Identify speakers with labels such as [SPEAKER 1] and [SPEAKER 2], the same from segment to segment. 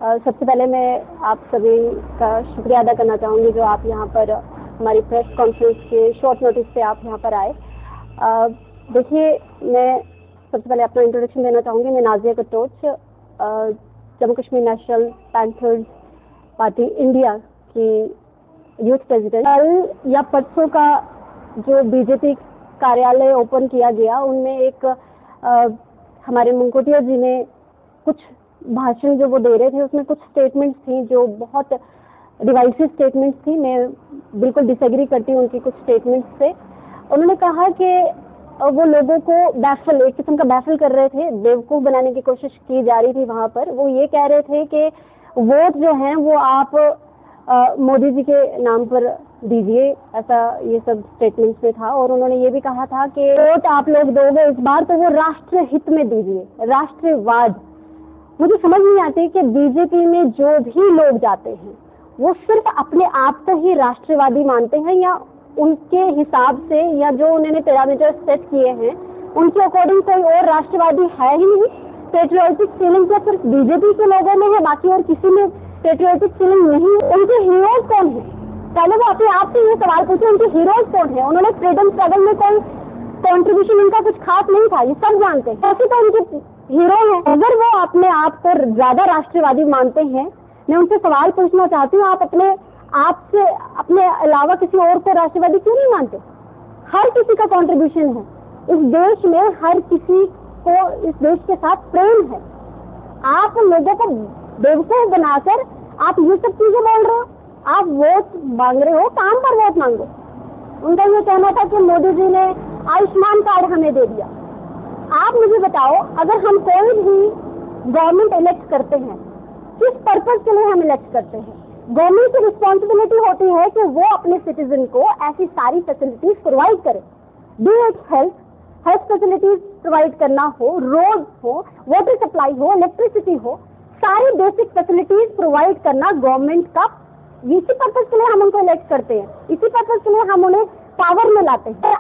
[SPEAKER 1] सबसे पहले मैं आप सभी का शुक्रिया अदा करना चाहूँगी जो आप यहाँ पर हमारी प्रेस कॉन्फ्रेंस के शॉर्ट नोटिस पे आप यहाँ पर आए। देखिए, मैं सबसे पहले अपना इंट्रोडक्शन देना चाहूँगी। मैं Nazia Katoch, Jammu Kashmir national panthers party India की यूथ प्रेसिडेंट। कल या परसों का जो बीजेपी कार्यालय ओपन किया गया, उनमें एक हमारे मुंकोटिया जी ने कुछ भाषण जो वो दे रहे थे, उसमें कुछ स्टेटमेंट्स थी जो बहुत डिवाइसिव स्टेटमेंट्स थी। मैं बिल्कुल डिसएग्री करती हूँ उनकी कुछ स्टेटमेंट्स से। उन्होंने कहा कि वो लोगों को एक किस्म का बैफल कर रहे थे, बेवकूफ़ बनाने की कोशिश की जा रही थी वहाँ पर। वो ये कह रहे थे कि वोट जो हैं वो आप मोदी जी के नाम पर दीजिए, ऐसा ये सब स्टेटमेंट्स में था। और उन्होंने ये भी कहा था कि वोट आप लोग दोगे इस बार तो वो राष्ट्र हित में दीजिए, राष्ट्रवाद। मुझे समझ नहीं आती कि बीजेपी में जो भी लोग जाते हैं वो सिर्फ अपने आप को ही राष्ट्रवादी मानते हैं, या उनके हिसाब से या जो उन्होंने पैरामीटर सेट किए हैं उनके अकॉर्डिंग कोई और राष्ट्रवादी है ही नहीं। पेट्रियोटिक फीलिंग क्या सिर्फ बीजेपी के लोगों में है, बाकी और किसी में पेट्रियोटिक फीलिंग नहीं? उनके हीरोज कौन है? पहले वो अपने आप से ये सवाल पूछे, उनके हीरोज कौन है? उन्होंने फ्रीडम स्ट्रगल में कोई कंट्रीब्यूशन उनका कुछ खास नहीं था, ये सब जानते हैं। ऐसे तो उनके हीरो हैं। अगर वो अपने आप को ज्यादा राष्ट्रवादी मानते हैं, मैं उनसे सवाल पूछना चाहती हूँ, आप अपने आप से अपने अलावा किसी और को राष्ट्रवादी क्यों नहीं मानते? हर किसी का कंट्रीब्यूशन है इस देश में, हर किसी को इस देश के साथ प्रेम है। आप लोगों को बेवकूफ बनाकर आप ये सब चीजें बोल रहे हो। आप वोट मांग रहे हो, काम पर वोट मांगो। उनका ये कहना था कि मोदी जी ने आयुष्मान कार्ड हमें दे दिया। आप मुझे बताओ, अगर हम कोई भी गवर्नमेंट इलेक्ट करते हैं, किस पर्पज के लिए हम इलेक्ट करते हैं? गवर्नमेंट की रिस्पॉन्सिबिलिटी होती है कि वो अपने सिटीजन को ऐसी सारी फैसिलिटीज प्रोवाइड करे, B it health facilities provide करना हो, रोड हो, वाटर सप्लाई हो, इलेक्ट्रिसिटी हो, सारी बेसिक फैसिलिटीज प्रोवाइड करना गवर्नमेंट का। इसी पर्पज के लिए हम उनको इलेक्ट करते हैं, इसी पर्पज के लिए हम उन्हें पावर में लाते हैं।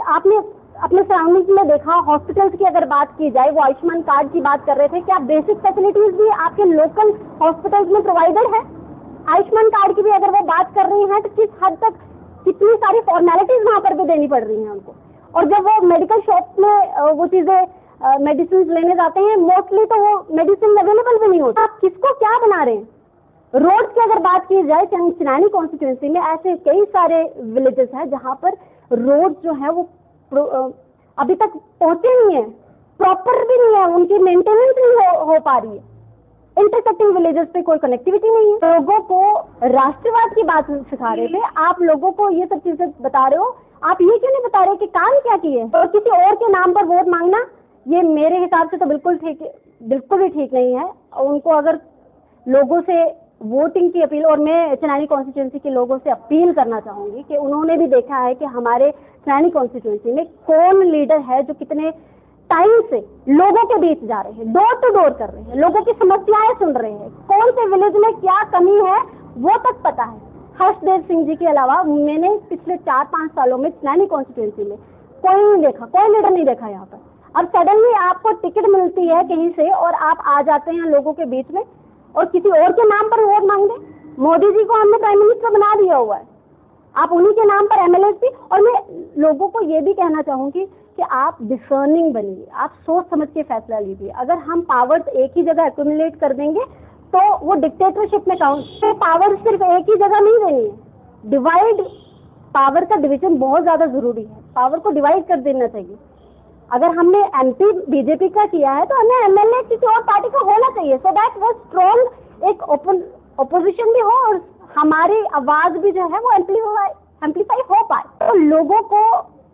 [SPEAKER 1] आपने अपने सराउंडिंग्स में देखा, हॉस्पिटल्स की अगर बात की जाए, वो आयुष्मान कार्ड की बात कर रहे थे, क्या बेसिक फैसिलिटीज भी आपके लोकल हॉस्पिटल्स में प्रोवाइडेड है? आयुष्मान कार्ड की भी अगर वो बात कर रही हैं तो किस हद तक, कितनी सारी फॉर्मेलिटीज वहां पर भी देनी पड़ रही हैं उनको। और जब वो मेडिकल शॉप में वो चीजें मेडिसिन लेने जाते हैं, मोस्टली तो वो मेडिसिन अवेलेबल भी नहीं होता। आप किसको क्या बना रहे हैं? रोड की अगर बात की जाए, चिनानी कॉन्स्टिट्यूंसी में ऐसे कई सारे विलेजेस हैं जहां पर रोड जो है वो अभी तक पहुंचे नहीं है, प्रॉपर भी नहीं है, उनकी मेंटेनेंस नहीं हो पा रही है। इंटरसेक्टिंग विलेजेस पे कोई कनेक्टिविटी नहीं है। लोगों को राष्ट्रवाद की बात सिखा रहे थे, आप लोगों को ये सब चीजें बता रहे हो। आप ये क्यों नहीं बता रहे कि काम क्या किए और किसी और के नाम पर वोट मांगना, ये मेरे हिसाब से तो बिल्कुल ही ठीक नहीं है। उनको अगर लोगों से वोटिंग की अपील, और मैं चिनानी कॉन्स्टिट्यूंसी के लोगों से अपील करना चाहूंगी कि उन्होंने भी देखा है कि हमारे चिनानी कॉन्स्टिट्यूंसी में कौन लीडर है जो कितने टाइम से लोगों के बीच जा रहे हैं, डोर टू डोर कर रहे हैं, लोगों की समस्याएं सुन रहे हैं, कौन से विलेज में क्या कमी है वो तक पता है। हर्षदेव सिंह जी के अलावा मैंने पिछले 4-5 सालों में चिनानी कॉन्स्टिट्यूंसी में कोई नहीं देखा, कोई लीडर नहीं देखा यहाँ पर। अब सडनली आपको टिकट मिलती है कहीं से और आप आ जाते हैं लोगों के बीच में और किसी और के नाम पर वोट मांगते। मोदी जी को हमने प्राइम मिनिस्टर बना दिया हुआ है, आप उन्हीं के नाम पर एमएलए भी। और मैं लोगों को ये भी कहना चाहूंगी कि आप डिसर्निंग बनिए, आप सोच समझ के फैसला लीजिए। अगर हम पावर्स एक ही जगह एक्यूमुलेट कर देंगे तो वो डिक्टेटरशिप में काउंट। पावर सिर्फ एक ही जगह नहीं देनी है, डिवाइड, पावर का डिवीजन बहुत ज्यादा जरूरी है। पावर को डिवाइड कर देना चाहिए। अगर हमने एमपी बीजेपी का किया है तो हमें एमएलए किसी और पार्टी का होना चाहिए, सो दैट वो स्ट्रॉन्ग एक ओपोजिशन भी हो और हमारी आवाज भी जो है वो एम्पलीफाई हो पाए। तो लोगों को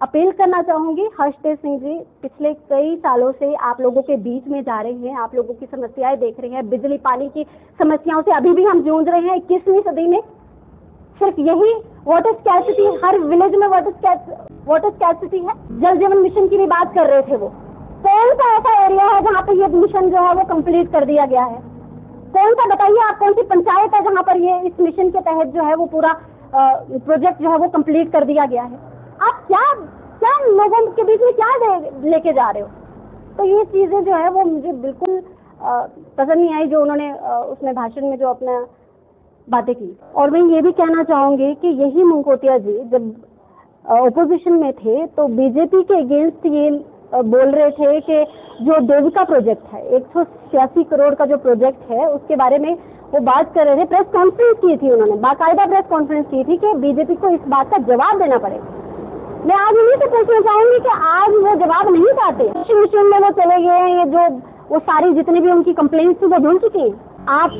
[SPEAKER 1] अपील करना चाहूंगी, हर्षदेव सिंह जी पिछले कई सालों से आप लोगों के बीच में जा रहे हैं, आप लोगों की समस्याएं देख रहे हैं, बिजली पानी की समस्याओं से अभी भी हम जूझ रहे हैं 21वीं सदी में। सिर्फ यही वाटर स्कैर्सिटी, हर विलेज में वाटर स्कैर्सिटी है। जल जीवन मिशन की भी बात कर रहे थे, वो कौन सा ऐसा एरिया है जहाँ पे ये मिशन जो है वो कंप्लीट कर दिया गया है? कौन सा बताइए आप, कौन सी पंचायत है जहाँ पर ये इस मिशन के तहत जो है वो पूरा प्रोजेक्ट जो है वो कंप्लीट कर दिया गया है? आप क्या लोगों के बीच में क्या लेके जा रहे हो? तो ये चीजें जो है वो मुझे बिल्कुल पसंद नहीं आई जो उन्होंने उसमें भाषण में जो अपना बातें की। और मैं ये भी कहना चाहूँगी कि यही मुंगकोटिया जी जब ओपोजिशन में थे तो बीजेपी के अगेंस्ट ये बोल रहे थे कि जो देविका प्रोजेक्ट है 186 करोड़ का जो प्रोजेक्ट है उसके बारे में वो बात कर रहे थे। प्रेस कॉन्फ्रेंस की थी उन्होंने, बाकायदा प्रेस कॉन्फ्रेंस की थी कि बीजेपी को इस बात का जवाब देना पड़ेगा। मैं आज उन्हीं से पूछना चाहूंगी कि आज वो जवाब नहीं पाते, मिशन में वो चले गए हैं, ये जो वो सारी जितनी भी उनकी कंप्लेंट्स थी वो ढूंढ चुकी हैं। आप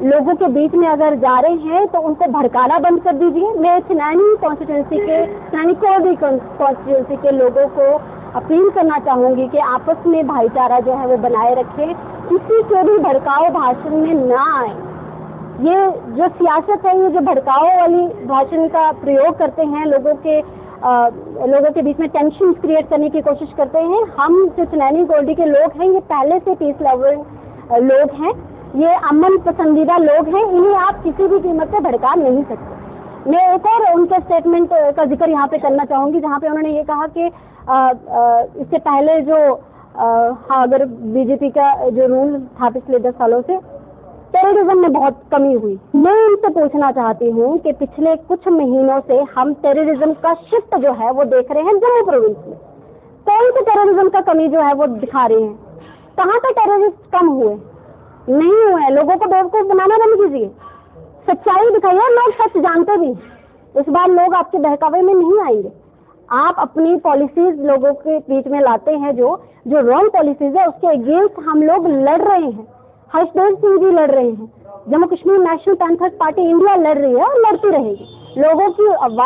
[SPEAKER 1] लोगों के बीच में अगर जा रहे हैं तो उनको भड़काना बंद कर दीजिए। मैं छिनानी कॉन्स्टिट्यूंसी के, छिनानी कोई कॉन्स्टिट्यूंसी के लोगों को अपील करना चाहूंगी कि आपस में भाईचारा जो है वो बनाए रखें, किसी के भी भड़काऊ भाषण में ना आए। ये जो सियासत है, ये जो भड़काऊ वाली भाषण का प्रयोग करते हैं, लोगों के बीच में टेंशन क्रिएट करने की कोशिश करते हैं। हम जो छिनानी गोल्डी के लोग हैं ये पहले से पीस लवर लोग हैं, ये अमन पसंदीदा लोग हैं, इन्हें आप किसी भी कीमत पे भड़का नहीं सकते। मैं एक और उनके स्टेटमेंट का जिक्र यहाँ पे करना चाहूँगी जहाँ पे उन्होंने ये कहा कि इससे पहले जो अगर बीजेपी का जो रूल था पिछले 10 सालों से टेररिज्म में बहुत कमी हुई। मैं इनसे पूछना चाहती हूँ कि पिछले कुछ महीनों से हम टेररिज्म का शिफ्ट जो है वो देख रहे हैं जम्मू प्रोविंस में। कौन से टेररिज्म का कमी जो है वो दिखा रहे हैं? कहाँ पे टेररिस्ट कम हुए? नहीं हुए। लोगों को बेवकूफ बनाना बंद कीजिए, सच्चाई दिखाइए। लोग सच जानते भी, इस बार लोग आपके बहकावे में नहीं आएंगे। आप अपनी पॉलिसीज लोगों के बीच में लाते हैं, जो रॉन्ग पॉलिसीज है उसके अगेंस्ट हम लोग लड़ रहे हैं। हर्षदेव सिंह जी लड़ रहे हैं, Jammu Kashmir national panthers party India लड़ रही है और लड़ती रहेगी। लोगों की आवाज